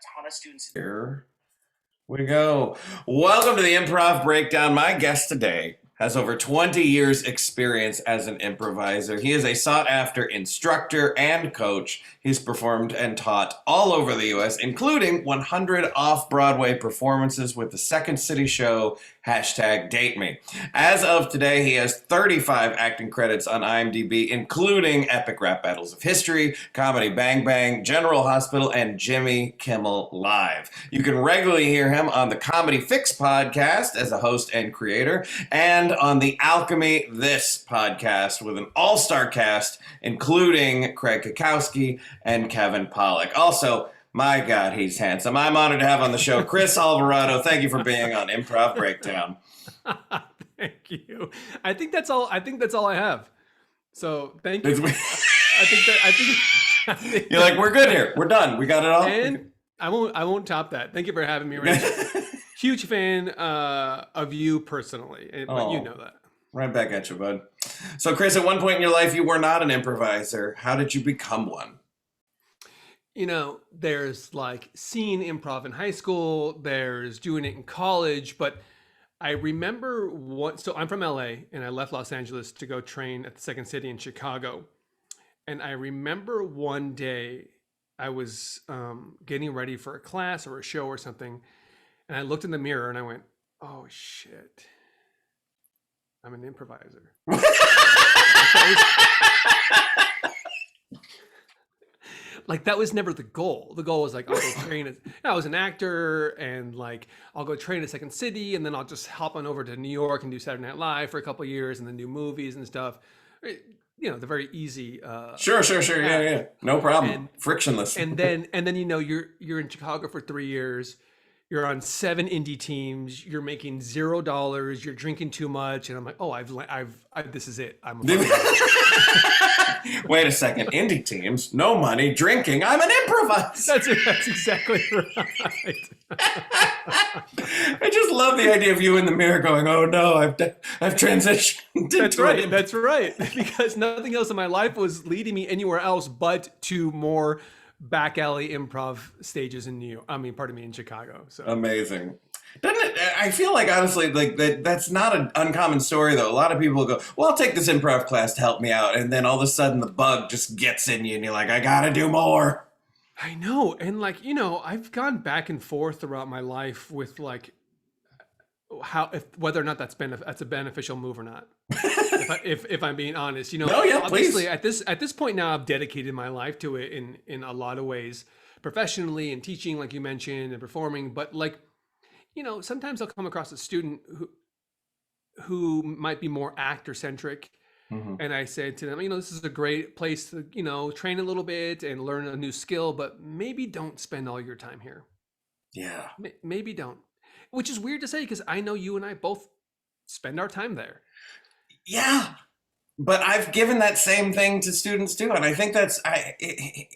ton of students. Here we go. Welcome to the Improv Breakdown. My guest today has over 20 years experience as an improviser. He is a sought-after instructor and coach. He's performed and taught all over the U.S., including 100 off-Broadway performances with the Second City show, #DateMe. As of today, he has 35 acting credits on IMDb, including Epic Rap Battles of History, Comedy Bang Bang, General Hospital, and Jimmy Kimmel Live. You can regularly hear him on the Comedy Fix podcast as a host and creator, and on the Alchemy This podcast with an all-star cast, including Craig Kukowski and Kevin Pollak. Also, my God, he's handsome. I'm honored to have on the show Chris Alvarado. Thank you for being on Improv Breakdown. Thank you. I think that's all I have. So thank you. I think You're like, we're good here. We're done. We got it all. And I won't top that. Thank you for having me, Rachel. Huge fan of you personally, but you know that. Right back at you, bud. So, Chris, at one point in your life, you were not an improviser. How did you become one? You know, there's like seeing improv in high school, there's doing it in college, but I remember so I'm from LA and I left Los Angeles to go train at the Second City in Chicago. And I remember one day I was getting ready for a class or a show or something. And I looked in the mirror and I went, oh shit, I'm an improviser. Like that was never the goal. The goal was like, I'll go train I was an actor and like, I'll go train at Second City and then I'll just hop on over to New York and do Saturday Night Live for a couple of years and then do movies and stuff. You know, the very easy. Sure. Yeah. No problem. Frictionless. And then, you know, you're in Chicago for 3 years. You're on 7 indie teams. You're making $0. You're drinking too much, and I'm like, oh, this is it. I'm. Wait a second. Indie teams, no money, drinking. I'm an improviser. That's exactly right. I just love the idea of you in the mirror going, "Oh no, I've transitioned." That's right. That's right. Because nothing else in my life was leading me anywhere else but to more back alley improv stages in in Chicago. So amazing. Doesn't it? I feel like honestly, like that's not an uncommon story though. A lot of people go, "Well, I'll take this improv class to help me out," and then all of a sudden the bug just gets in you, and you're like, "I gotta do more." I know, and like you know, I've gone back and forth throughout my life with like whether or not that's a beneficial move or not. if I'm being honest, you know, no, yeah, obviously please. at this point now I've dedicated my life to it in a lot of ways, professionally and teaching, like you mentioned, and performing. But like, you know, sometimes I'll come across a student who might be more actor centric. Mm-hmm. And I said to them, you know, this is a great place to, you know, train a little bit and learn a new skill, but maybe don't spend all your time here. Yeah. Maybe don't. Which is weird to say because I know you and I both spend our time there. Yeah, but I've given that same thing to students too, and I think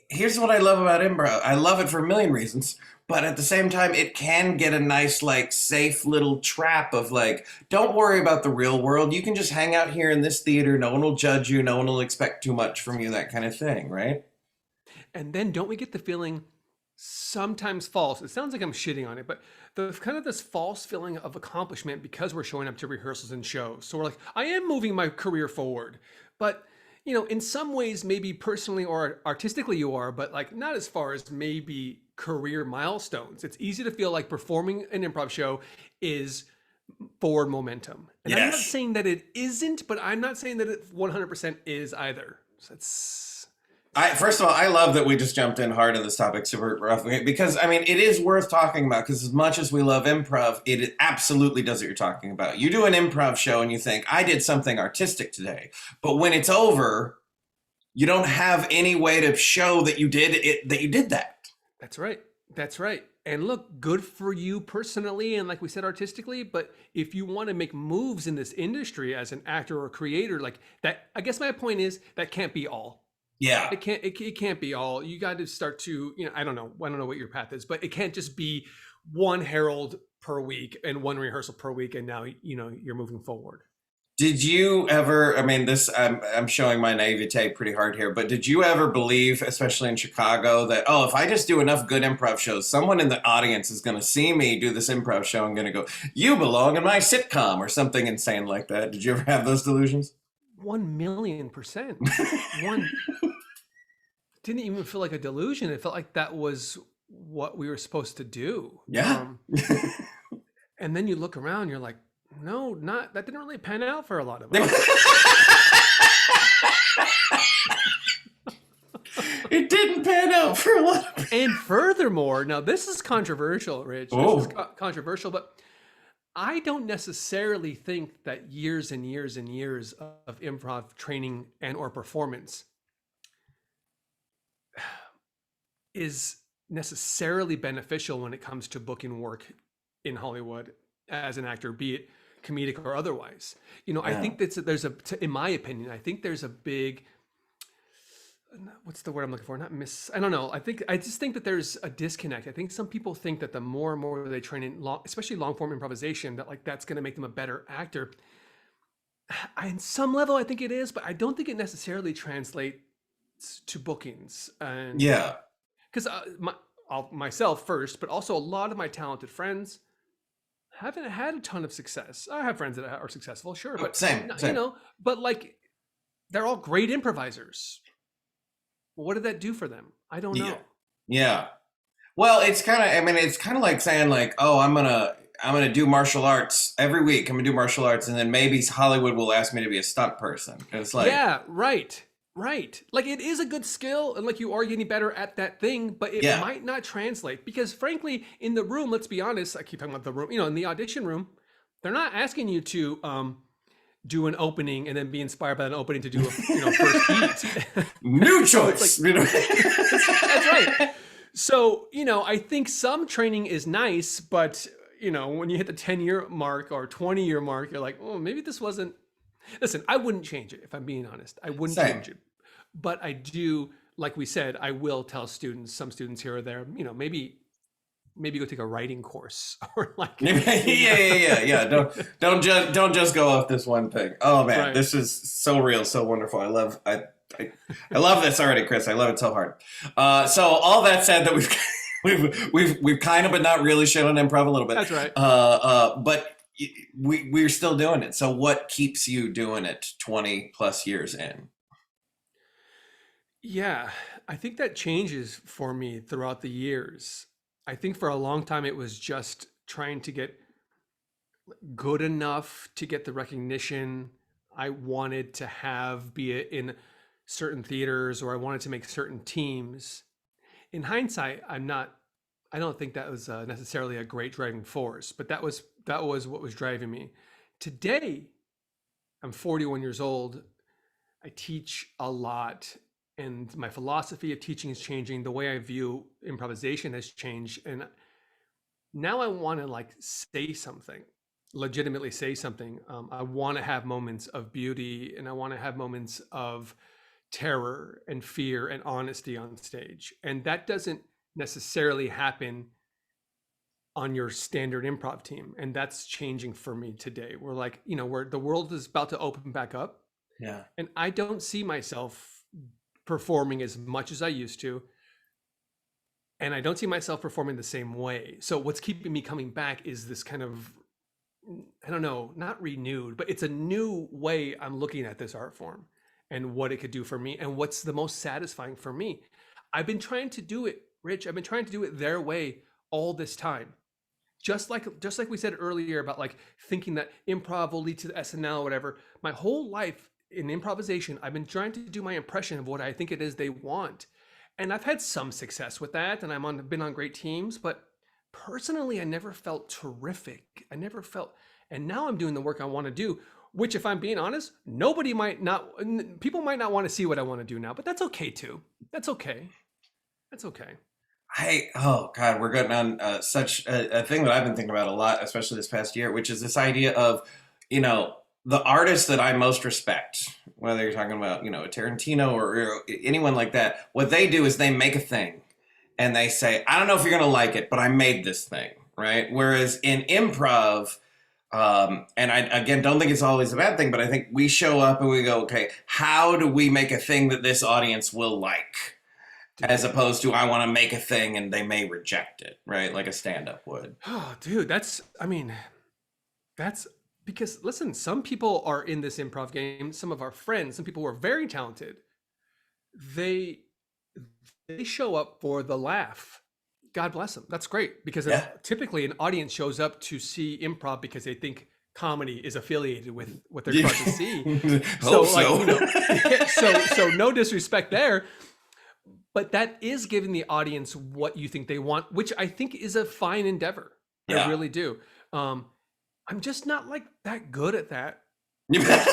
here's what I love about improv. I love it for a million reasons, but at the same time, it can get a nice, like, safe little trap of like, don't worry about the real world. You can just hang out here in this theater. No one will judge you. No one will expect too much from you. That kind of thing, right? And then don't we get the feeling? Sometimes false. It sounds like I'm shitting on it, but the kind of this false feeling of accomplishment because we're showing up to rehearsals and shows. So we're like, I am moving my career forward, but you know, in some ways, maybe personally or artistically you are, but like not as far as maybe career milestones. It's easy to feel like performing an improv show is forward momentum. And yes. I'm not saying that it isn't, but I'm not saying that it 100% is either. So it's. First of all, I love that we just jumped in hard on this topic super roughly because, I mean, it is worth talking about because as much as we love improv, it absolutely does what you're talking about. You do an improv show and you think, I did something artistic today. But when it's over, you don't have any way to show that you did that. That's right. That's right. And look, good for you personally and like we said, artistically. But if you want to make moves in this industry as an actor or creator, like that, I guess my point is that can't be all. Yeah, it can't be all. You got to start to, you know, I don't know what your path is, but it can't just be one Herald per week and one rehearsal per week, and now you know you're moving forward. Did you ever, I mean, this, I'm showing my naivete pretty hard here, but did you ever believe, especially in Chicago, that, oh, if I just do enough good improv shows, someone in the audience is going to see me do this improv show and going to go, you belong in my sitcom or something insane like that? Did you ever have those delusions? 1,000,000%. One didn't even feel like a delusion. It felt like that was what we were supposed to do. Yeah. And then you look around, you're like, no, not that didn't really pan out for a lot of us. It didn't pan out for a lot of people. And furthermore, now this is controversial, Rich. Oh. This is controversial, but I don't necessarily think that years and years and years of improv training and or performance is necessarily beneficial when it comes to booking work in Hollywood as an actor, be it comedic or otherwise. I think in my opinion, I think there's a big, what's the word I'm looking for? I don't know. I just think that there's a disconnect. I think some people think that the more and more they train in especially long form improvisation, that like that's going to make them a better actor. In some level, I think it is, but I don't think it necessarily translates to bookings. And Yeah. because myself first, but also a lot of my talented friends haven't had a ton of success. I have friends that are successful, sure, but Same. but like they're all great improvisers. What did that do for them? I don't know. Yeah. Well, it's kind of, I mean, it's kind of like saying like, oh, I'm gonna do martial arts every week. I'm gonna do martial arts, and then maybe Hollywood will ask me to be a stunt person. And it's like, yeah, right. Like it is a good skill, and like you are getting better at that thing, but it might not translate because, frankly, in the room, let's be honest. I keep talking about the room. In the audition room, they're not asking you to do an opening and then be inspired by an opening to do a first beat. New choice. That's right. So I think some training is nice, but when you hit the 10-year mark or 20-year mark, you're like, oh, maybe this wasn't. Listen, I wouldn't change it if I'm being honest. I wouldn't change it. But I do, like we said, I will tell some students here or there, maybe go take a writing course or like yeah. Don't just go off this one thing. Oh man, This is so real, so wonderful. I love this already, Chris. I love it so hard. So all that said, that we've kind of but not really shit on improv a little bit. That's right. But we're still doing it. So what keeps you doing it 20 plus years in? Yeah, I think that changes for me throughout the years. I think for a long time it was just trying to get good enough to get the recognition I wanted to have, be it in certain theaters or I wanted to make certain teams. In hindsight, I don't think that was necessarily a great driving force, but that was what was driving me. Today, I'm 41 years old. I teach a lot, and my philosophy of teaching is changing. The way I view improvisation has changed, and now I want to like say something, legitimately say something. I want to have moments of beauty, and I want to have moments of terror and fear and honesty on stage, and that doesn't necessarily happen on your standard improv team, and that's changing for me today. We're like, where the world is about to open back up, and I don't see myself performing as much as I used to, and I don't see myself performing the same way. So what's keeping me coming back is this kind of, I don't know, not renewed, but it's a new way I'm looking at this art form and what it could do for me and what's the most satisfying for me. I've been trying to do it, Rich. I've been trying to do it their way all this time. Just like we said earlier about like thinking that improv will lead to the SNL or whatever. My whole life in improvisation, I've been trying to do my impression of what I think it is they want. And I've had some success with that, and been on great teams, but personally, I never felt terrific. And now I'm doing the work I want to do, which, if I'm being honest, people might not want to see what I want to do now, but that's okay too. That's okay. Oh God, we're getting on such a thing that I've been thinking about a lot, especially this past year, which is this idea of, the artists that I most respect, whether you're talking about, a Tarantino or anyone like that, what they do is they make a thing and they say, I don't know if you're going to like it, but I made this thing, right? Whereas in improv, And I, again, don't think it's always a bad thing, but I think we show up and we go, okay, how do we make a thing that this audience will like? As Dude. opposed to, I want to make a thing and they may reject it, right? Like a stand up would. Oh, dude, I mean, that's because listen, some people are in this improv game, some of our friends, some people who are very talented. They they show up for the laugh. God bless them. That's great because Yeah. typically an audience shows up to see improv because they think comedy is affiliated with what they're Yeah. about to see. Hope Like, so. you know, so no disrespect there, but that is giving the audience what you think they want, which I think is a fine endeavor. Yeah. I really do. I'm just not like that good at that. Yeah.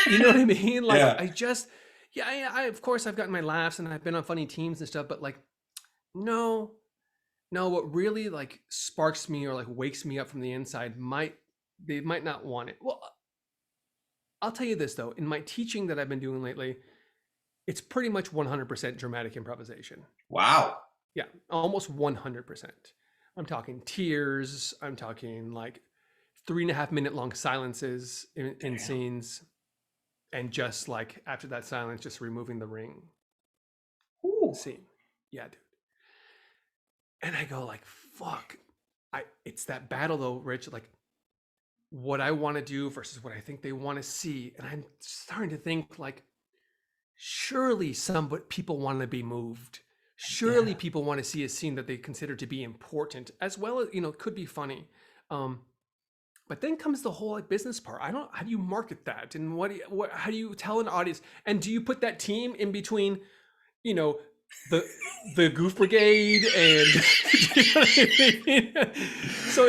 You know what I mean? Like Yeah. I just, yeah, I of course I've gotten my laughs and I've been on funny teams and stuff, but like, no, what really like sparks me or like wakes me up from the inside they might not want it. Well, I'll tell you this though, in my teaching that I've been doing lately, it's pretty much 100% dramatic improvisation. Wow. Yeah, almost 100%. I'm talking tears. I'm talking like 3.5 minute long silences in scenes, and just like after that silence, just removing the ring Ooh. scene. Yeah, dude. And I go like, fuck. It's that battle though, Rich. Like what I want to do versus what I think they want to see, and I'm starting to think like, surely some people want to be moved. Surely people want to see a scene that they consider to be important, as well as could be funny. But then comes the whole like business part. I don't. How do you market that? And how do you tell an audience? And do you put that team in between, the Goof Brigade and you know what I mean? So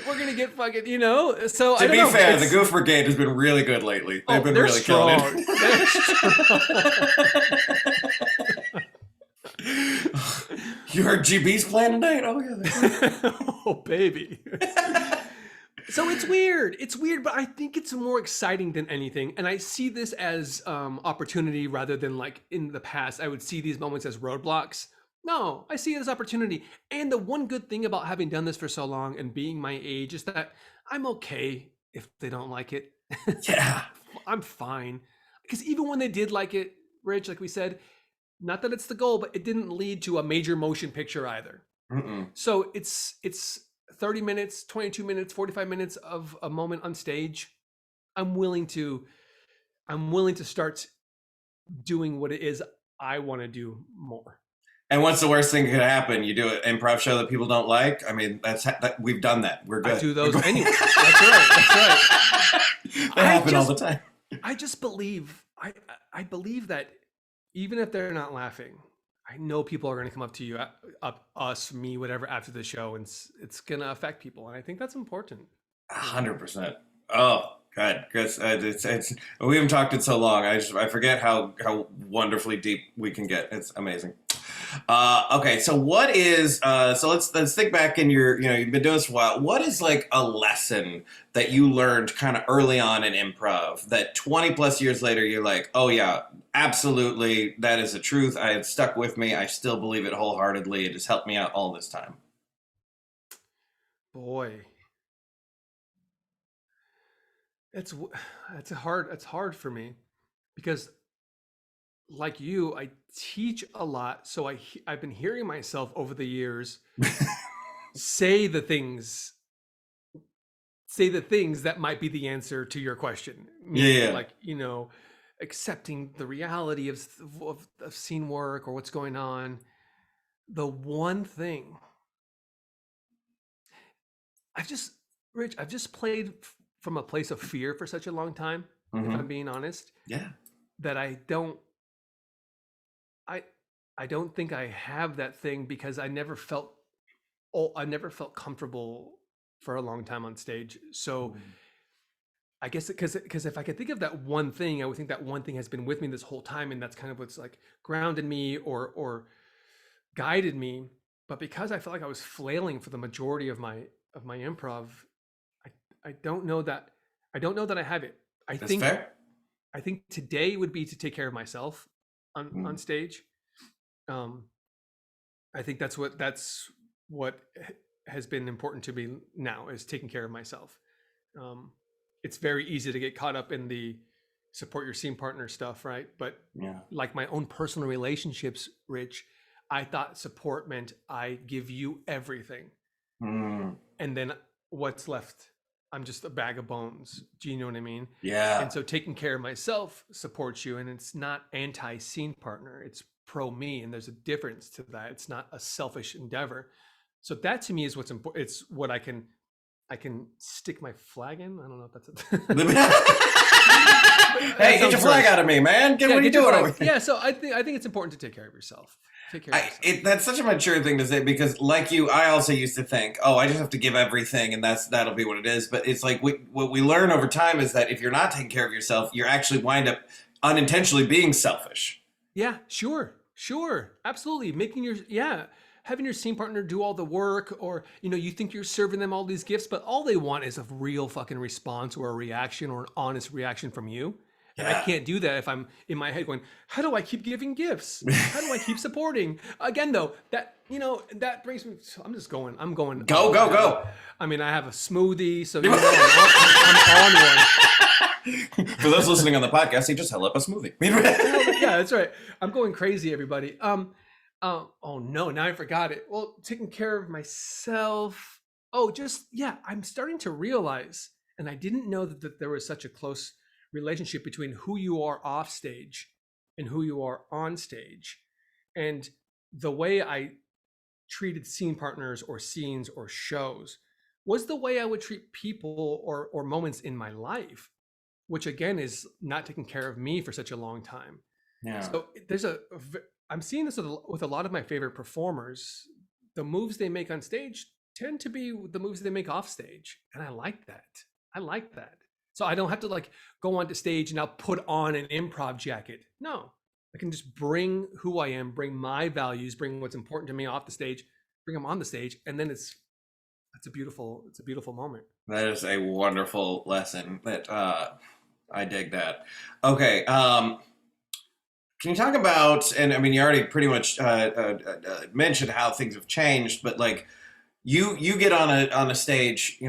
we're gonna get fucking So To be fair, the Goof Brigade has been really good lately. They've been really strong. killing it. They're strong. You heard GB's playing tonight? Oh yeah. Oh baby. So it's weird, but I think it's more exciting than anything, and I see this as opportunity rather than like in the past I would see these moments as roadblocks. No, I see it as opportunity. And the one good thing about having done this for so long and being my age is that I'm okay if they don't like it. Yeah. I'm fine, because even when they did like it, Rich, like we said, not that it's the goal, but it didn't lead to a major motion picture either. Mm-mm. So it's 30 minutes, 22 minutes, 45 minutes of a moment on stage. I'm willing to start doing what it is I want to do more. And what's the worst thing that could happen? You do an improv show that people don't like? I mean, we've done that. We're good. I do those anyway. That's right. That happen all the time. I just believe, I believe that even if they're not laughing, I know people are going to come up to you, us, me, whatever, after the show, and it's going to affect people. And I think that's important. 100%. Oh, God. It's we haven't talked in so long. I forget how wonderfully deep we can get. It's amazing. Okay, so what is so let's think back in your you've been doing this for a while. What is like a lesson that you learned kind of early on in improv that 20 plus years later you're like, oh yeah, absolutely, that is the truth. It stuck with me. I still believe it wholeheartedly. It has helped me out all this time. Boy, it's hard for me, because like you, I teach a lot, so I've been hearing myself over the years say the things that might be the answer to your question. Yeah. Like, accepting the reality of scene work or what's going on. The one thing Rich, I've just played from a place of fear for such a long time, if I'm being honest. Yeah. That I don't think I have that thing, because I never felt comfortable for a long time on stage. So I guess because if I could think of that one thing, I would think that one thing has been with me this whole time, and that's kind of what's like grounded me or guided me. But because I felt like I was flailing for the majority of my improv, I don't know that I have it. That's fair. I think today would be to take care of myself on stage. I think that's what has been important to me now is taking care of myself. It's very easy to get caught up in the support your scene partner stuff, right? But Yeah. like my own personal relationships, Rich, I thought support meant I give you everything. Mm. And then what's left? I'm just a bag of bones. Do you know what I mean? Yeah. And so taking care of myself supports you, and it's not anti-scene partner. It's pro me, and there's a difference to that. It's not a selfish endeavor. So that to me is what's important. It's what I can stick my flag in. I don't know if that's Hey, get your flag out of me, man. What are you doing over here? Yeah, so I think it's important to take care of yourself. Take care of yourself. That's such a mature thing to say because, like you, I also used to think, oh, I just have to give everything and that'll be what it is. But it's like what we learn over time is that if you're not taking care of yourself, you're actually wind up unintentionally being selfish. Yeah, sure, absolutely. Having your scene partner do all the work, or you think you're serving them all these gifts, but all they want is a real fucking response or a reaction or an honest reaction from you. And I can't do that if I'm in my head going, how do I keep giving gifts? How do I keep supporting? Again, though, that brings me, I'm going. Go. I mean, I have a smoothie, so I'm on one. For those listening on the podcast, he just held up a smoothie. Yeah, that's right. I'm going crazy, everybody. Oh no, now I forgot it. Well, taking care of myself. I'm starting to realize, and I didn't know that there was such a close relationship between who you are off stage and who you are on stage. And the way I treated scene partners or scenes or shows was the way I would treat people or moments in my life, which again is not taking care of me for such a long time. Yeah. So I'm seeing this with a lot of my favorite performers. The moves they make on stage tend to be the moves they make off stage. And I like that. So I don't have to go onto stage and I'll put on an improv jacket. No, I can just bring who I am, bring my values, bring what's important to me off the stage, bring them on the stage. And then it's a beautiful moment. That is a wonderful lesson that I dig that. Okay. Can you talk about, and I mean, you already pretty much mentioned how things have changed, but you get on a stage,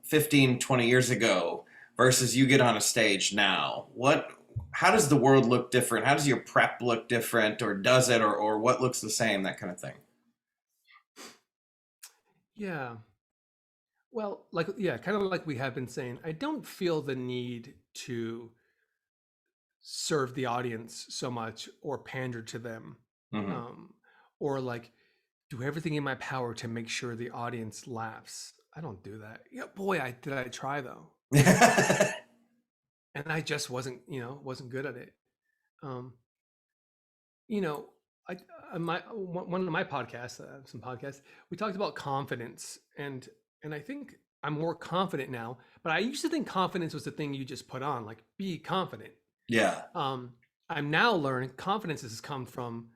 15, 20 years ago versus you get on a stage now. How does the world look different? How does your prep look different, or does it, or what looks the same, that kind of thing? Yeah. Well, kind of like we have been saying, I don't feel the need to serve the audience so much or pander to them, or do everything in my power to make sure the audience laughs. I don't do that. Yeah, boy, did I try though. And I just wasn't good at it. One of my podcasts, some podcasts, we talked about confidence, and I think I'm more confident now. But I used to think confidence was the thing you just put on, be confident. Yeah. I'm now learning confidence has come from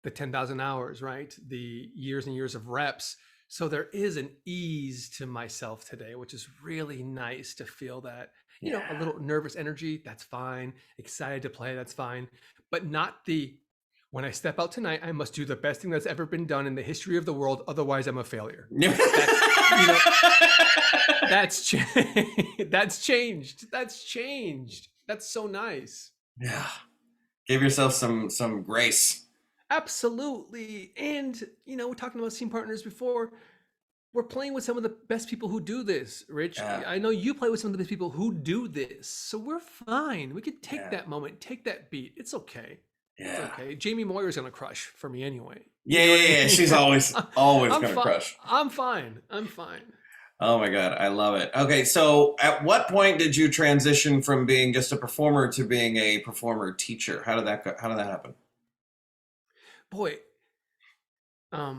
the 10,000 hours, right? The years and years of reps. So there is an ease to myself today, which is really nice to feel that, a little nervous energy, that's fine. Excited to play, that's fine. But not when I step out tonight, I must do the best thing that's ever been done in the history of the world. Otherwise, I'm a failure. That's changed. That's changed. That's so nice. Yeah. Give yourself some grace. Absolutely. And, we're talking about scene partners before. We're playing with some of the best people who do this, Rich. I know you play with some of the best people who do this. So we're fine. We could take that moment, take that beat. It's okay. Yeah. It's okay. Jamie Moyer's going to crush for me anyway. Yeah. She's always going to crush. I'm fine. Oh my God. I love it. Okay. So at what point did you transition from being just a performer to being a performer teacher? How did that go? How did that happen? Boy, I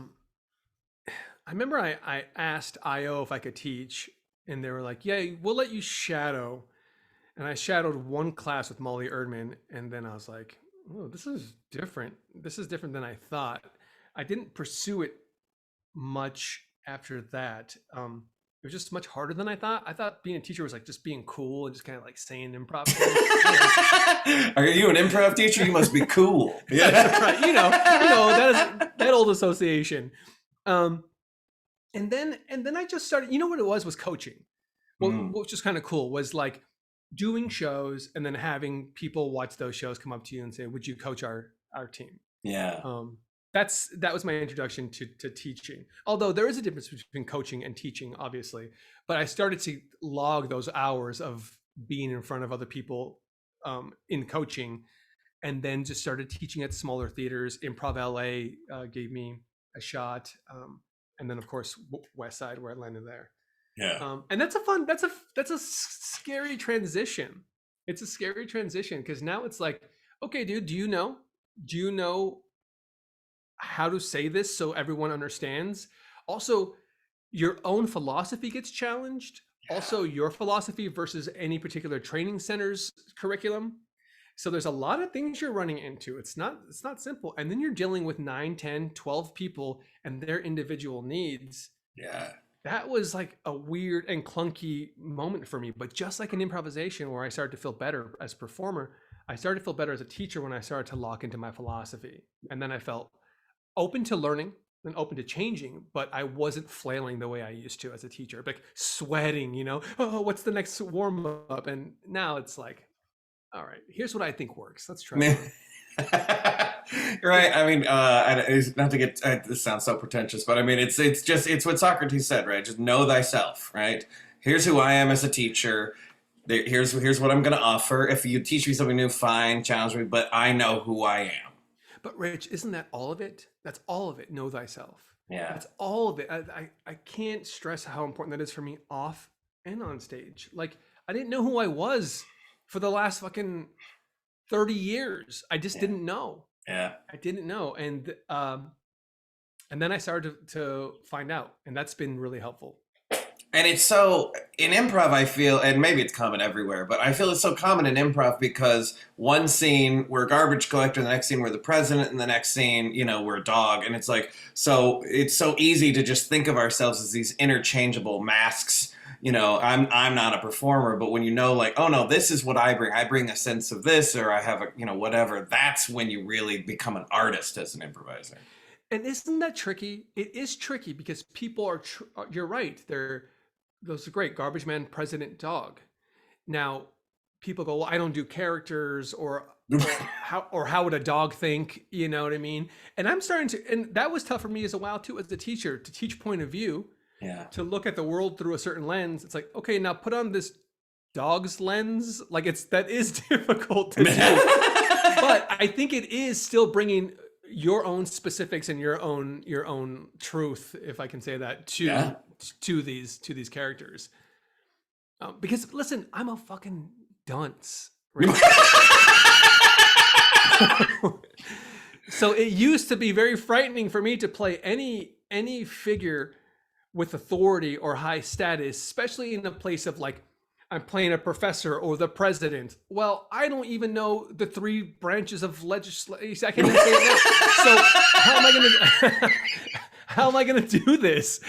remember I asked IO if I could teach, and they were like, yeah, we'll let you shadow. And I shadowed one class with Molly Erdman, and then I was like, oh, this is different. This is different than I thought. I didn't pursue it much after that. It was just much harder than I thought. I thought being a teacher was just being cool and just kind of saying improv. Are you an improv teacher? You must be cool. Yeah, right. That old association. and then I just started. You know what it was coaching. What was just kind of cool was like doing shows and then having people watch those shows come up to you and say, "Would you coach our team?" Yeah. Um, that was my introduction to teaching. Although there is a difference between coaching and teaching, obviously. But I started to log those hours of being in front of other people in coaching, and then just started teaching at smaller theaters. Improv LA gave me a shot, and then of course West Side, where I landed there. Yeah. And that's a scary transition. It's a scary transition because now it's like, okay, dude, do you know how to say this so everyone understands? Also, your own philosophy gets challenged. Also, your philosophy versus any particular training center's curriculum. So there's a lot of things you're running into. It's not simple. And then you're dealing with 9, 10, 12 people and their individual needs. Yeah. That was like a weird and clunky moment for me. But just like an improvisation where I started to feel better as a performer, I started to feel better as a teacher when I started to lock into my philosophy. And then I felt open to learning and open to changing, but I wasn't flailing the way I used to as a teacher, like sweating, oh, what's the next warm up? And now it's like, all right, here's what I think works. Let's try it on. Right. I mean, not to get this sounds so pretentious, but I mean, it's what Socrates said, right? Just know thyself, right? Here's who I am as a teacher. Here's what I'm going to offer. If you teach me something new, fine, challenge me, but I know who I am. But Rich, isn't that all of it? That's all of it. Know thyself. Yeah. That's all of it. I can't stress how important that is for me off and on stage. Like I didn't know who I was for the last fucking 30 years. I just Yeah. didn't know. Yeah. I didn't know. And then I started to find out, and that's been really helpful. And it's so in improv, I feel, and maybe it's common everywhere, but I feel it's so common in improv because one scene we're a garbage collector, the next scene we're the president, and the next scene, we're a dog. And it's like, so it's so easy to just think of ourselves as these interchangeable masks. I'm not a performer, but when like, oh no, this is what I bring a sense of this, or I have whatever, that's when you really become an artist as an improviser. And isn't that tricky? It is tricky because people are, you're right. Those are great. Garbage man, president, dog. Now, people go, well, I don't do characters or how would a dog think? You know what I mean? And I'm starting to, and that was tough for me as a while too, as a teacher, to teach point of view, Yeah. to look at the world through a certain lens. It's like, okay, now put on this dog's lens. Like that is difficult to do. But I think it is still bringing your own specifics and your own truth, if I can say that, to these characters. Because listen, I'm a fucking dunce. Right? So it used to be very frightening for me to play any figure with authority or high status, especially in a place of like, I'm playing a professor or the president. Well, I don't even know the 3 branches of legislation. I can't even say it now. So how am I gonna do this?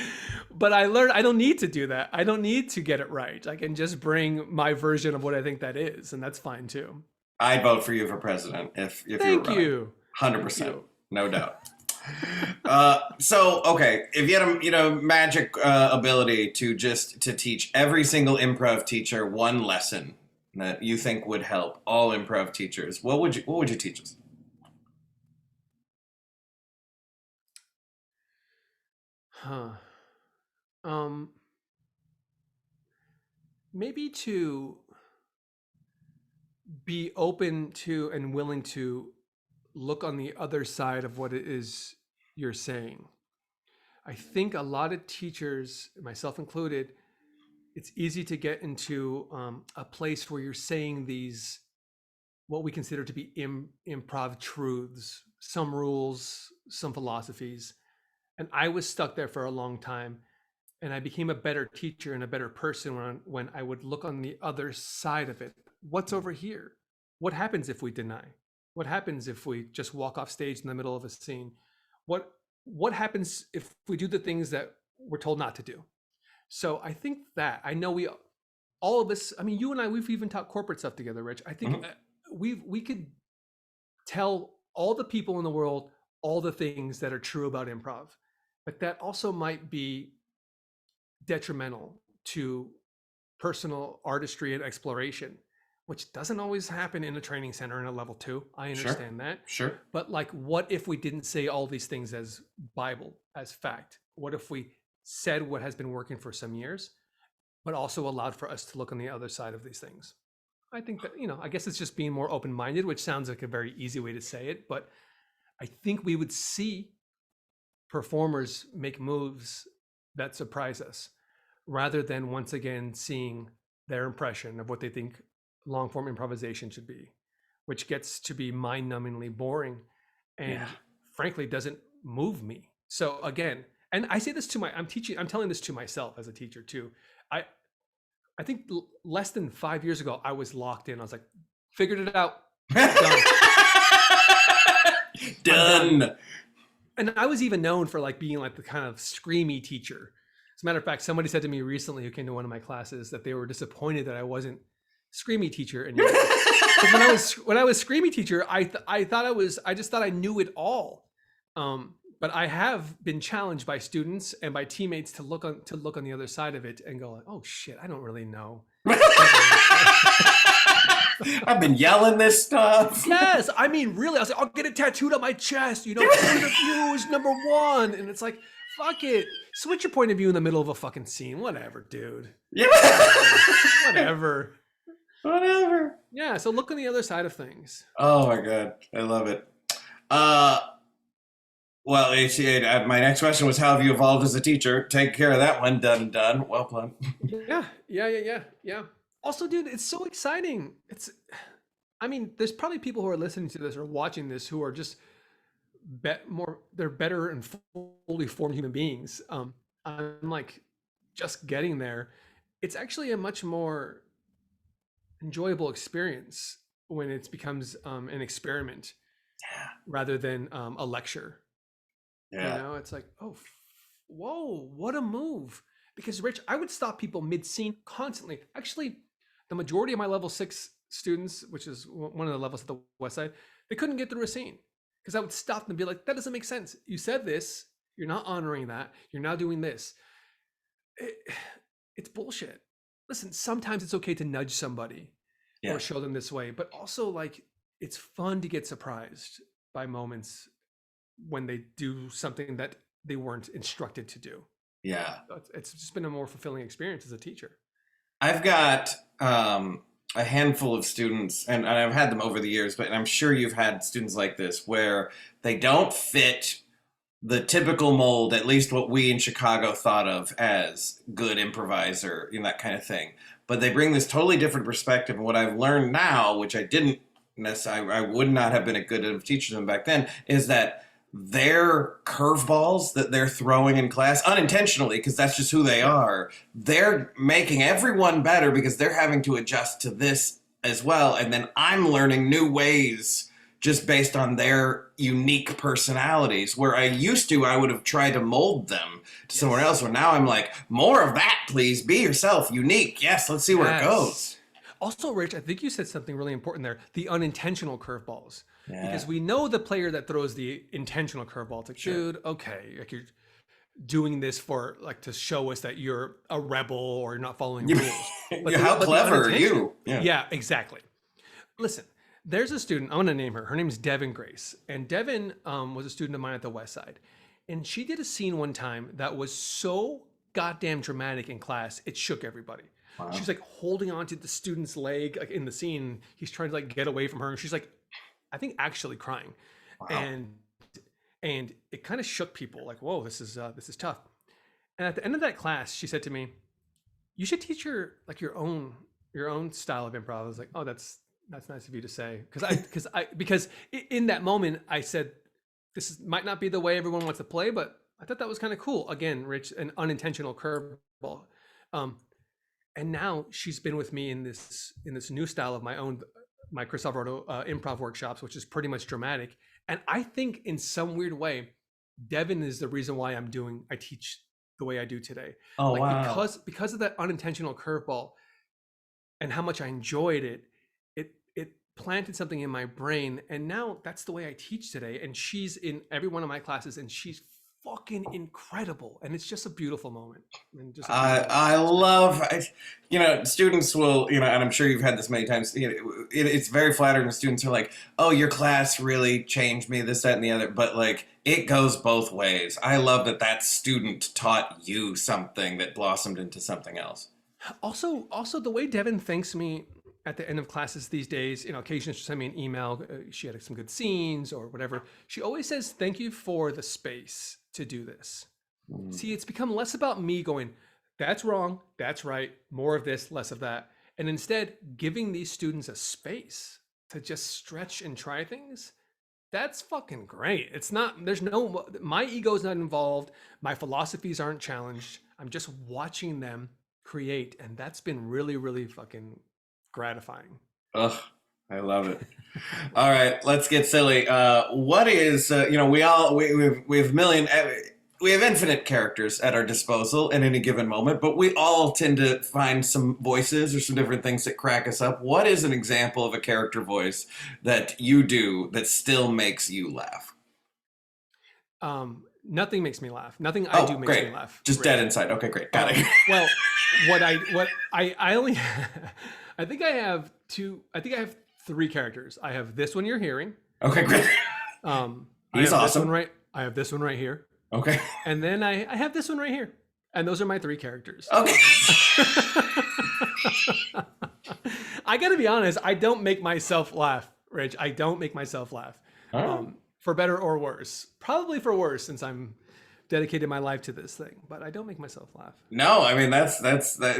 But I learned I don't need to do that. I don't need to get it right. I can just bring my version of what I think that is, and that's fine too. I'd vote for you for president if you were running. Thank you. 100%, no doubt. So okay, if you had a magic ability to teach every single improv teacher one lesson that you think would help all improv teachers, what would you teach us? Maybe to be open to and willing to look on the other side of what it is you're saying. I think a lot of teachers, myself included, it's easy to get into a place where you're saying these, what we consider to be improv truths, some rules, some philosophies. And I was stuck there for a long time. And I became a better teacher and a better person when I would look on the other side of it. What's over here? What happens if we deny? What happens if we just walk off stage in the middle of a scene? What happens if we do the things that we're told not to do? So I think that I know all of us. I mean, you and I, we've even taught corporate stuff together, Rich. I think we could tell all the people in the world all the things that are true about improv, but that also might be detrimental to personal artistry and exploration, which doesn't always happen in a training center in a level 2. I Sure. understand that. Sure. But like, what if we didn't say all these things as Bible, as fact? What if we said what has been working for some years, but also allowed for us to look on the other side of these things? I think that, I guess it's just being more open-minded, which sounds like a very easy way to say it, but I think we would see performers make moves that surprise us rather than once again seeing their impression of what they think long form improvisation should be, which gets to be mind numbingly boring and Yeah. frankly doesn't move me. So again, and I say this to I'm telling this to myself as a teacher too. I, I think less than 5 years ago, I was locked in. I was like, figured it out. Done. Done. And I was even known for like being like the kind of screamy teacher. As a matter of fact, somebody said to me recently who came to one of my classes that they were disappointed that I wasn't screamy teacher anymore. when I was screamy teacher, I just thought I knew it all. But I have been challenged by students and by teammates to look on the other side of it and go like, oh shit, I don't really know. I've been yelling this stuff. Yes, I mean, really, I was like, I'll get it tattooed on my chest. Point of view is number one, and it's like, fuck it, switch your point of view in the middle of a fucking scene, whatever, dude. Yeah. Whatever. Whatever. Yeah. So look on the other side of things. Oh my god, I love it. Well, my next question was, how have you evolved as a teacher? Take care of that one. Done. Well done. Yeah. Also, dude, it's so exciting. I mean, there's probably people who are listening to this or watching this who are just they're better and fully formed human beings. I'm like just getting there. It's actually a much more enjoyable experience when it becomes an experiment rather than a lecture. Yeah. It's like, oh, whoa, what a move. Because Rich, I would stop people mid-scene constantly. Actually, the majority of my level 6 students, which is one of the levels at the West Side, they couldn't get through a scene because I would stop them and be like, that doesn't make sense. You said this, you're not honoring that, you're now doing this. It's bullshit. Listen, sometimes it's okay to nudge somebody or show them this way, but also like it's fun to get surprised by moments when they do something that they weren't instructed to do. Yeah. It's just been a more fulfilling experience as a teacher. I've got a handful of students, and I've had them over the years, but I'm sure you've had students like this where they don't fit the typical mold, at least what we in Chicago thought of as good improviser, that kind of thing. But they bring this totally different perspective. And what I've learned now, which I didn't necessarily, I would not have been a good enough teacher to them back then, is that their curveballs that they're throwing in class unintentionally, because that's just who they are, they're making everyone better because they're having to adjust to this as well. And then I'm learning new ways just based on their unique personalities, where I would have tried to mold them to somewhere else, where now I'm like, more of that, please. Be yourself, unique. Yes, let's see where it goes. Also, Rich, I think you said something really important there, the unintentional curveballs. Because we know the player that throws the intentional curveball. It's like, dude, okay, like you're doing this for like to show us that you're a rebel or you're not following rules. But how clever are you? Yeah, exactly. Listen, there's a student, I'm going to name her. Her name is Devin Grace. And Devin was a student of mine at the West Side. And she did a scene one time that was so goddamn dramatic in class, it shook everybody. Wow. She's like holding onto the student's leg like in the scene. He's trying to like get away from her. And she's like, I think actually crying. Wow. And it kind of shook people like, whoa, this is tough. And at the end of that class, she said to me, you should teach your own style of improv. I was like, oh, that's nice of you to say. Because in that moment I said, might not be the way everyone wants to play, but I thought that was kind of cool. Again, Rich, an unintentional curveball. And now she's been with me in this new style of my Chris Alvarado improv workshops, which is pretty much dramatic. And I think in some weird way, Devin is the reason why I teach the way I do today. Oh, like, wow. Because of that unintentional curveball and how much I enjoyed it, it planted something in my brain. And now that's the way I teach today. And she's in every one of my classes and she's fucking incredible, and it's just a beautiful moment, and just a I beautiful I experience. love, students will, and I'm sure you've had this many times. It's very flattering when students are like, "Oh, your class really changed me, this, that, and the other." But like, it goes both ways. I love that that student taught you something that blossomed into something else. Also, the way Devin thanks me at the end of classes these days, occasionally she'll send me an email. She had some good scenes or whatever. She always says, "Thank you for the space to do this." Mm. See, it's become less about me going, "That's wrong, that's right, more of this, less of that," and instead giving these students a space to just stretch and try things. That's fucking great. It's not, there's no, my ego's not involved. My philosophies aren't challenged. I'm just watching them create. And that's been really, really fucking gratifying. Ugh, I love it. All right, let's get silly. What is we all we have we have infinite characters at our disposal at any given moment, but we all tend to find some voices or some different things that crack us up. What is an example of a character voice that you do that still makes you laugh? Nothing makes me laugh. Nothing I do Oh, makes great. me laugh, Just dead Rich. inside. Okay, great. Got it. Well, I only, I think I have two, I think I have three characters. I have this one you're hearing. Okay, great. I He's have this one awesome. right. I have this one right here. Okay. And then I have this one right here. And those are my three characters. Okay. I got to be honest, I don't make myself laugh, Rich. I don't make myself laugh. All right. For better or worse. Probably for worse since I'm dedicated my life to this thing, but I don't make myself laugh. No, I mean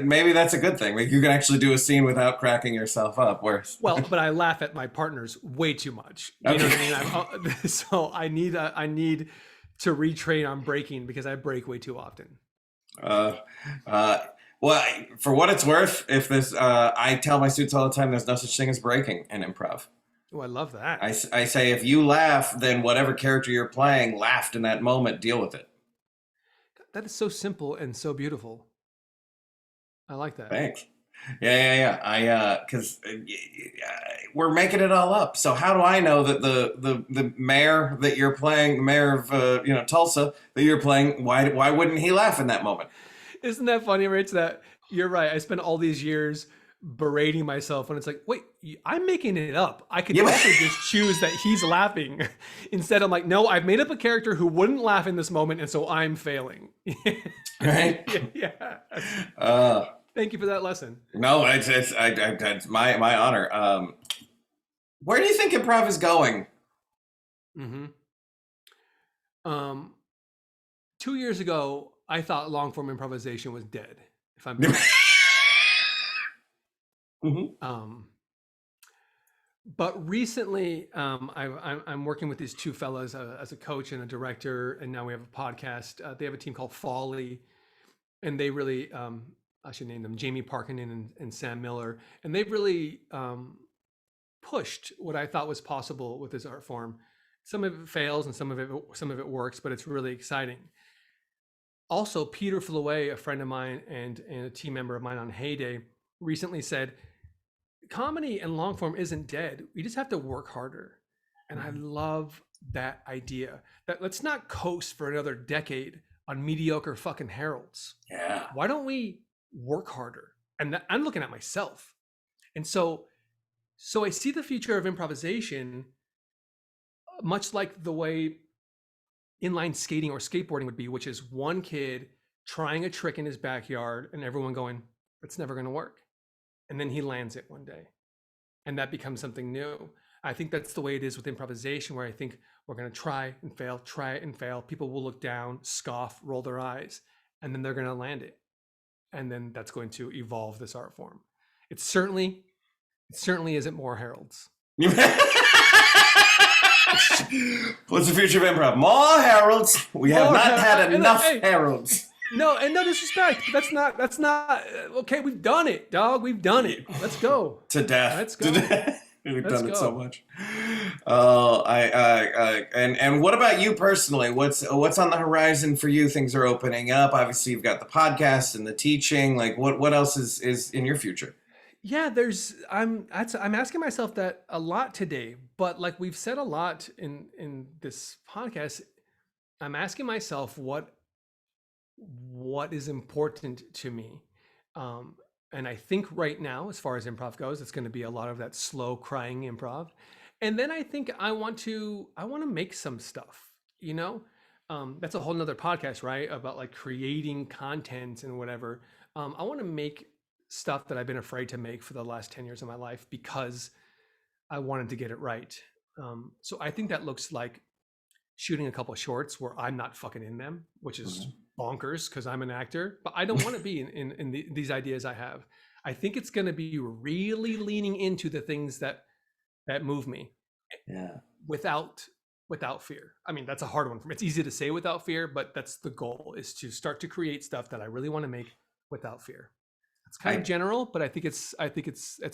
maybe that's a good thing. Like you can actually do a scene without cracking yourself up. Where Well, but I laugh at my partners way too much. You know what I mean? So I need to retrain on breaking because I break way too often. Uh, uh, well, for what it's worth, if this, I tell my students all the time, there's no such thing as breaking in improv. Oh, I love that. I say if you laugh, then whatever character you're playing laughed in that moment. Deal with it. That is so simple and so beautiful. I like that. Thanks. Yeah. Because we're making it all up. So how do I know that the mayor that you're playing, the mayor of Tulsa that you're playing, why wouldn't he laugh in that moment? Isn't that funny, Rich? That you're right. I spent all these years berating myself when it's like, wait, I'm making it up. I could Yeah. also just choose that he's laughing. Instead, I'm like, no, I've made up a character who wouldn't laugh in this moment, and so I'm failing. Right. Yeah. Uh, Thank you for that lesson. no, it's my honor. Where do you think improv is going? Mm-hmm. 2 years ago, I thought long form improvisation was dead. If I'm being Mhm. But recently, I'm working with these two fellas as a coach and a director, and now we have a podcast. They have a team called Folly, and they really, I should name them Jamie Parkinen and Sam Miller, and they've really pushed what I thought was possible with this art form. Some of it fails, and some of it works, but it's really exciting. Also, Peter Fleway, a friend of mine and a team member of mine on Heyday, recently said comedy and long form isn't dead. We just have to work harder. And I love that idea that let's not coast for another decade on mediocre fucking heralds. Yeah. Why don't we work harder? And I'm looking at myself. And so I see the future of improvisation much like the way inline skating or skateboarding would be, which is one kid trying a trick in his backyard and everyone going, it's never going to work. And then he lands it one day. And that becomes something new. I think that's the way it is with improvisation, where I think we're going to try it and fail. People will look down, scoff, roll their eyes, and then they're going to land it. And then that's going to evolve this art form. It certainly isn't more heralds. What's the future of improv? More heralds. We have not had enough heralds. No, and no disrespect. But that's not okay. We've done it, dog. We've done it. Let's go. To death. Let's go. We've Let's done it go. so much. And what about you personally? What's on the horizon for you? Things are opening up. Obviously, you've got the podcast and the teaching. Like, what else is in your future? Yeah, I'm asking myself that a lot today, but like we've said a lot in this podcast, I'm asking myself what is important to me. Um, and I think right now, as far as improv goes, it's going to be a lot of that slow crying improv. And then I think I want to make some stuff, you know? That's a whole nother podcast, right? About like creating content and whatever. I want to make stuff that I've been afraid to make for the last 10 years of my life because I wanted to get it right. So I think that looks like shooting a couple of shorts where I'm not fucking in them, which is bonkers because I'm an actor, but I don't want to be in these ideas I have. I think it's going to be really leaning into the things that move me Yeah. without fear. I mean, that's a hard one for me. It's easy to say without fear, but that's the goal, is to start to create stuff that I really want to make without fear. It's kind of general, but I think it's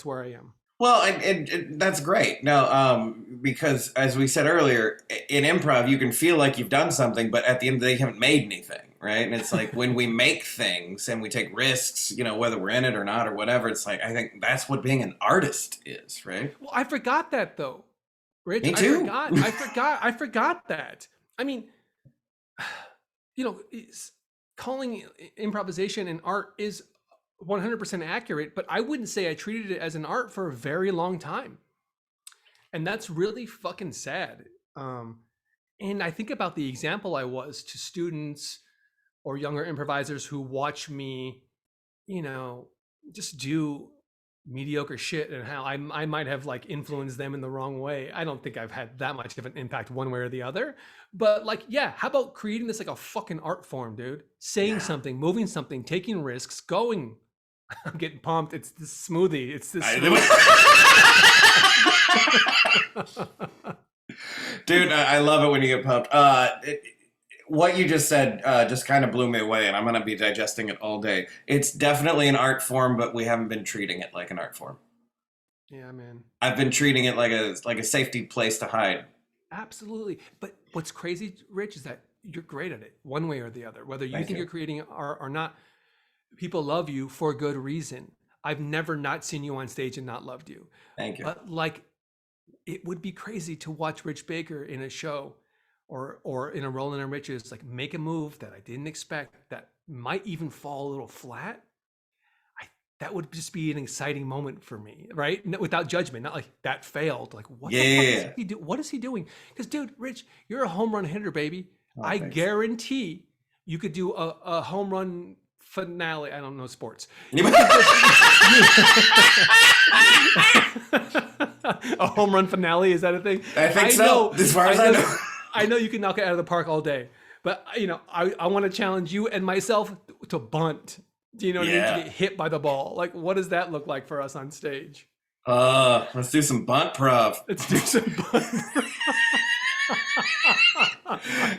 where I am. Well, and that's great. No, because as we said earlier, in improv, you can feel like you've done something, but at the end of the day, you haven't made anything, right? And it's like when we make things and we take risks, whether we're in it or not or whatever, it's like, I think that's what being an artist is, right? Well, I forgot that though, Rich. Me too. I forgot that. I mean, calling improvisation an art is 100% accurate, but I wouldn't say I treated it as an art for a very long time. And that's really fucking sad. And I think about the example I was to students or younger improvisers who watch me, just do mediocre shit, and how I might have like influenced them in the wrong way. I don't think I've had that much of an impact one way or the other, but like, yeah, how about creating this like a fucking art form, dude? Saying something, moving something, taking risks, going. I'm getting pumped. It's this smoothie. It's this smoothie. Dude, I love it when you get pumped. What you just said just kind of blew me away, and I'm going to be digesting it all day. It's definitely an art form, but we haven't been treating it like an art form. Yeah, man. I've been treating it like a safety place to hide. Absolutely. But what's crazy, Rich, is that you're great at it one way or the other. Whether you think you're creating art or not, people love you for a good reason. I've never not seen you on stage and not loved you. Thank you. But like, it would be crazy to watch Rich Baker in a show or in a Rollin' and Riches, like make a move that I didn't expect that might even fall a little flat. That would just be an exciting moment for me, right? Without judgment, not like that failed. Like, what the fuck is he doing? What is he doing? Because, dude, Rich, you're a home run hitter, baby. I guarantee you could do a home run finale. I don't know sports. A home run finale, is that a thing? I think so. As far as I know. I know you can knock it out of the park all day, but I want to challenge you and myself to bunt. Do you know what I mean? To get hit by the ball. Like, what does that look like for us on stage? Let's do some bunt prov. Let's do some bunt.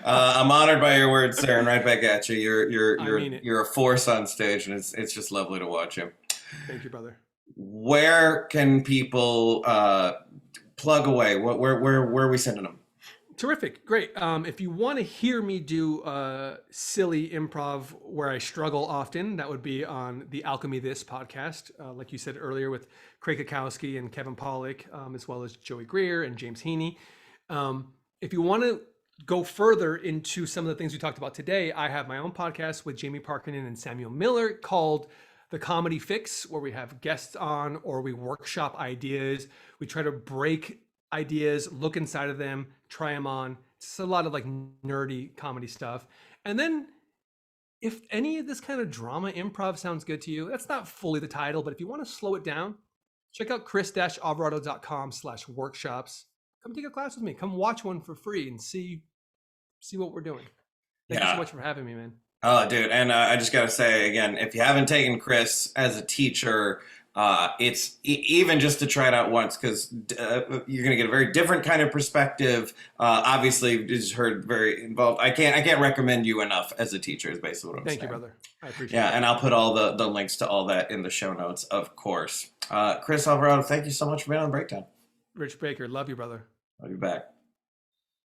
I'm honored by your words, sir, and right back at you. You're a force on stage, and it's just lovely to watch you. Thank you, brother. Where can people plug away? Where are we sending them? Terrific. Great. If you want to hear me do silly improv where I struggle often, that would be on the Alchemy This podcast, like you said earlier, with Craig Kukowski and Kevin Pollak, as well as Joey Greer and James Heaney. If you want to go further into some of the things we talked about today, I have my own podcast with Jamie Parkinen and Samuel Miller called The Comedy Fix, where we have guests on or we workshop ideas. We try to break ideas, look inside of them, try them on. It's a lot of like nerdy comedy stuff. And then if any of this kind of drama improv sounds good to you, that's not fully the title, but if you want to slow it down, check out chris-alvarado.com/workshops. Come take a class with me. Come watch one for free and see what we're doing. Thank you so much for having me, man. Oh, dude. And I just got to say again, if you haven't taken Chris as a teacher, it's even just to try it out once, because you're going to get a very different kind of perspective. Obviously, just heard very involved. I can't recommend you enough as a teacher is basically what I'm saying. Thank you, brother. I appreciate it. Yeah, and I'll put all the links to all that in the show notes, of course. Chris Alvarado, thank you so much for being on the Breakdown. Rich Baker, love you, brother. I'll be back.